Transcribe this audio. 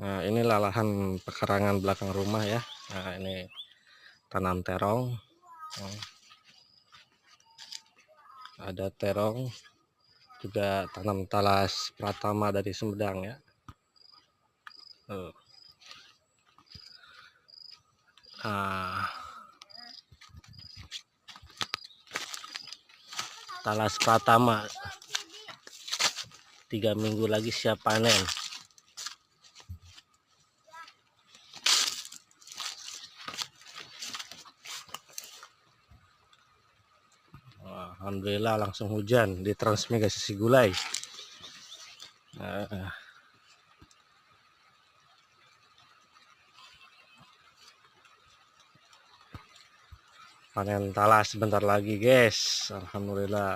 Nah, inilah lahan pekarangan belakang rumah ya. Nah, ini tanam terong. Nah, ada terong, juga tanam talas pratama dari Sumedang ya. Nah, talas pratama 3 minggu lagi siap panen. Alhamdulillah langsung hujan di Transmigrasi Sigulai. Panen talas sebentar lagi guys, alhamdulillah.